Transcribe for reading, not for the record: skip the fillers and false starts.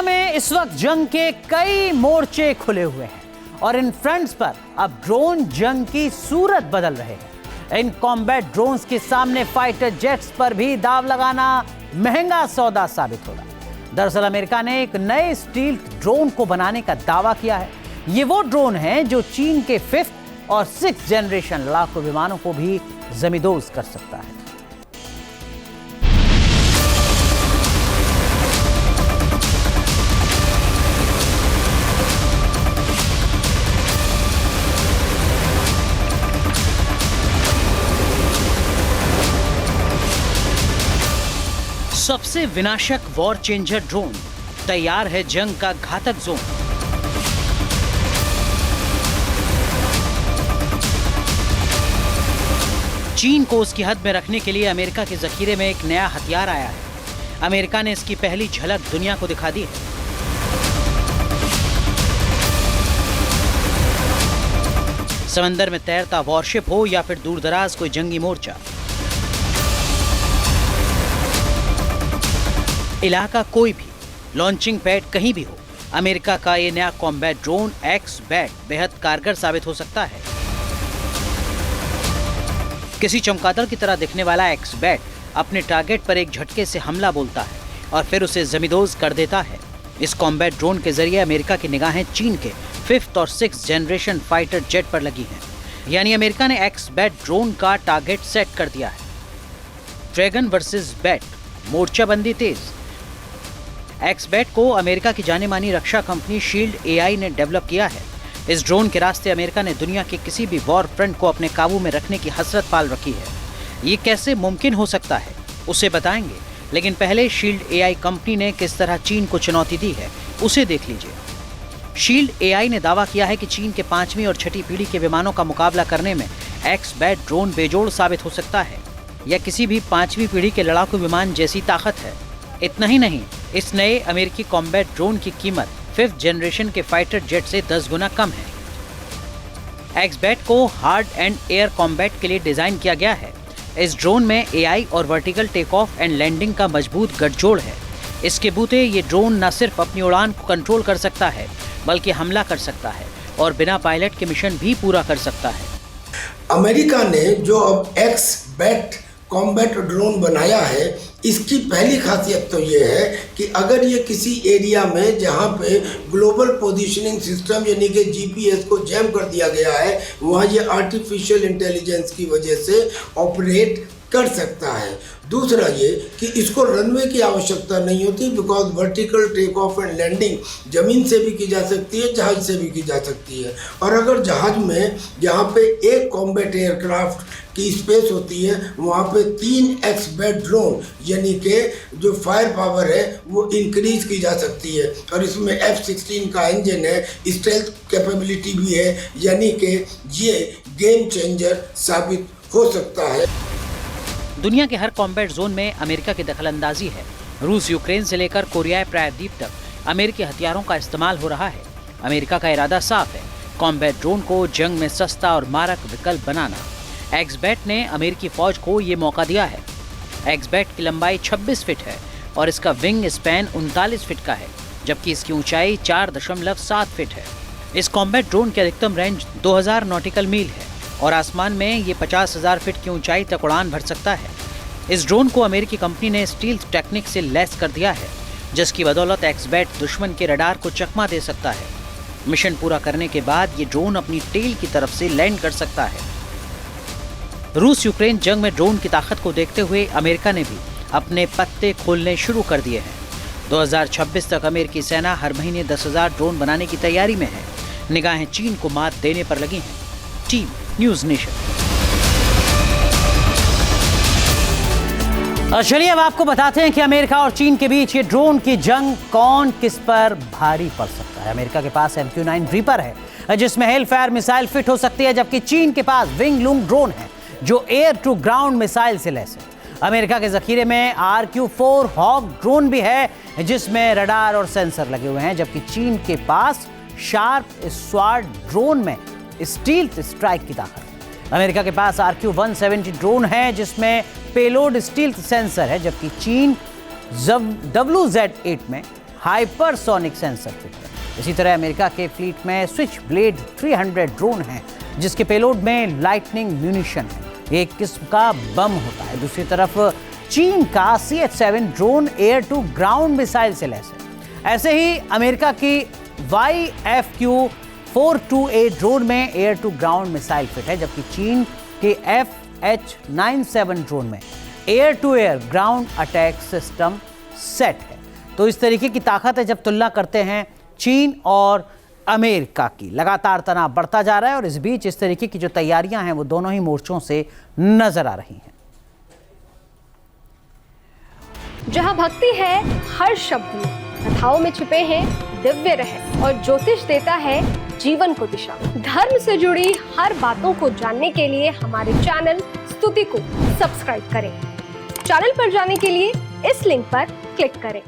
दुनिया में इस वक्त जंग के कई मोर्चे खुले हुए हैं और इन फ्रंट्स पर अब ड्रोन जंग की सूरत बदल रहे हैं। इन कॉम्बैट ड्रोन्स के सामने फाइटर जेट्स पर भी दांव लगाना महंगा सौदा साबित होगा। दरअसल अमेरिका ने एक नए स्टील्थ ड्रोन को बनाने का दावा किया है। ये वो ड्रोन है जो चीन के 5th और 6th जनरेशन लड़ाकू विमानों को भी जमींदोज कर सकता है। सबसे विनाशक वॉर चेंजर ड्रोन तैयार है जंग का घातक जोन। चीन को उसकी हद में रखने के लिए अमेरिका के जखीरे में एक नया हथियार आया है। अमेरिका ने इसकी पहली झलक दुनिया को दिखा दी है। समंदर में तैरता वॉरशिप हो या फिर दूरदराज कोई जंगी मोर्चा, इलाका कोई भी, लॉन्चिंग पैड कहीं भी हो, अमेरिका का ये नया कॉम्बैट ड्रोन एक्स-बैट बेहद कारगर साबित हो सकता है। किसी चमगादड़ की तरह दिखने वाला एक्स-बैट अपने टारगेट पर एक झटके से हमला बोलता है और फिर उसे जमींदोज कर देता है। इस कॉम्बैट ड्रोन के जरिए अमेरिका की निगाहें चीन के 5th और 6th जनरेशन फाइटर जेट पर लगी हैं। यानी अमेरिका ने एक्स-बैट ड्रोन का टारगेट सेट कर दिया है। ड्रैगन वर्सेस बैट, मोर्चाबंदी तेज। एक्स-बैट को अमेरिका की जाने मानी रक्षा कंपनी शील्ड एआई ने डेवलप किया है। इस ड्रोन के रास्ते अमेरिका ने दुनिया के किसी भी वॉर फ्रंट को अपने काबू में रखने की हसरत पाल रखी है। ये कैसे मुमकिन हो सकता है उसे बताएंगे, लेकिन पहले शील्ड एआई कंपनी ने किस तरह चीन को चुनौती दी है उसे देख लीजिए। शील्ड एआई ने दावा किया है कि चीन के 5वीं और 6ठी पीढ़ी के विमानों का मुकाबला करने में एक्स-बैट ड्रोन बेजोड़ साबित हो सकता है या किसी भी 5वीं पीढ़ी के लड़ाकू विमान जैसी ताकत है। इतना ही नहीं, इस नए अमेरिकी कॉम्बैट ड्रोन की कीमत 5th जनरेशन के फाइटर जेट से 10 गुना कम है। एक्स-बैट को हार्ड एंड एयर कॉम्बैट के लिए डिजाइन किया गया है। इस ड्रोन में एआई और vertical take off and landing का मजबूत गठजोड़ है। इसके बूते ये ड्रोन न सिर्फ अपनी उड़ान को कंट्रोल कर सकता है बल्कि हमला कर सकता है और बिना पायलट के मिशन भी पूरा कर सकता है। अमेरिका ने जो अब एक्स-बैट कॉम्बैट ड्रोन बनाया है, इसकी पहली खासियत तो ये है कि अगर ये किसी एरिया में जहाँ पे ग्लोबल पोजीशनिंग सिस्टम यानी कि जीपीएस को जैम कर दिया गया है, वहाँ ये आर्टिफिशियल इंटेलिजेंस की वजह से ऑपरेट कर सकता है। दूसरा ये कि इसको रनवे की आवश्यकता नहीं होती, because vertical take off and landing ज़मीन से भी की जा सकती है, जहाज से भी की जा सकती है। और अगर जहाज में जहाँ पे एक कॉम्बैट एयरक्राफ्ट की स्पेस होती है, वहाँ पे 3 एक्स-बैट ड्रोन यानी कि जो फायर पावर है वो इंक्रीज की जा सकती है। और इसमें F-16 का इंजन है, स्टेल्थ कैपेबिलिटी भी है, यानी कि ये गेम चेंजर साबित हो सकता है। दुनिया के हर कॉम्बैट जोन में अमेरिका की दखलंदाजी है। रूस यूक्रेन से लेकर कोरियाई प्रायद्वीप तक अमेरिकी हथियारों का इस्तेमाल हो रहा है। अमेरिका का इरादा साफ है, कॉम्बैट ड्रोन को जंग में सस्ता और मारक विकल्प बनाना। एक्स-बैट ने अमेरिकी फौज को ये मौका दिया है। एक्स-बैट की लंबाई 26 फीट है और इसका विंग स्पैन 39 फीट का है, जबकि इसकी ऊंचाई 4.7 फीट है। इस कॉम्बैट ड्रोन की अधिकतम रेंज 2000 नॉटिकल मील है और आसमान में ये 50,000 फीट की ऊंचाई तक उड़ान भर सकता है। इस ड्रोन को अमेरिकी कंपनी ने स्टील्थ टेक्निक से लैस कर दिया है, जिसकी बदौलत एक्स-बैट दुश्मन के रडार को चकमा दे सकता है। मिशन पूरा करने के बाद ये ड्रोन अपनी टेल की तरफ से लैंड कर सकता है। रूस यूक्रेन जंग में ड्रोन की ताकत को देखते हुए अमेरिका ने भी अपने पत्ते खोलने शुरू कर दिए हैं। 2026 तक अमेरिकी सेना हर महीने 10,000 ड्रोन बनाने की तैयारी में है। निगाहें चीन को मात देने पर लगी हैं। Team news nation. चलिए अब आपको बताते हैं कि अमेरिका और चीन के बीच ये ड्रोन की जंग कौन किस पर भारी पड़ सकता है। अमेरिका के पास MQ-9 रीपर है जिसमें हेलफायर मिसाइल फिट हो सकती है, जबकि चीन के पास विंग लूंग ड्रोन है जो एयर टू ग्राउंड मिसाइल से लैस है। अमेरिका के जखीरे में RQ-4 हॉक ड्रोन भी है जिसमें रडार और सेंसर लगे हुए हैं, जबकि चीन के पास शार्प स्वार्ड ड्रोन में स्टील्थ स्ट्राइक की ताकत है। अमेरिका के पास RQ-170 ड्रोन है जिसमें पेलोड स्टील्थ सेंसर है, जबकि चीन WZ-8 में हाइपरसोनिक सेंसर फिट है। इसी तरह अमेरिका के फ्लीट में स्विच ब्लेड 300 ड्रोन है, जिसके पेलोड में लाइटनिंग म्यूनिशन है, एक किस्म का बम होता है। दूसरी तरफ चीन का CH-7 drone air to ground missile से लैस है। ऐसे ही अमेरिका की YFQ-42A ड्रोन में air to ground missile fit है, जबकि चीन के FH-97 ड्रोन में air to air ground attack system set है। तो इस तरीके की ताकत है जब तुलना करते हैं चीन और अमेरिका की। लगातार तनाव बढ़ता जा रहा है और इस बीच इस तरीके की जो तैयारियां हैं वो दोनों ही मोर्चों से नजर आ रही हैं। जहां भक्ति है हर शब्द में, कथाओं में छुपे हैं दिव्य रहस्य और ज्योतिष देता है जीवन को दिशा। धर्म से जुड़ी हर बातों को जानने के लिए हमारे चैनल स्तुति को सब्सक्राइब करें। चैनल पर जाने के लिए इस लिंक पर क्लिक करें।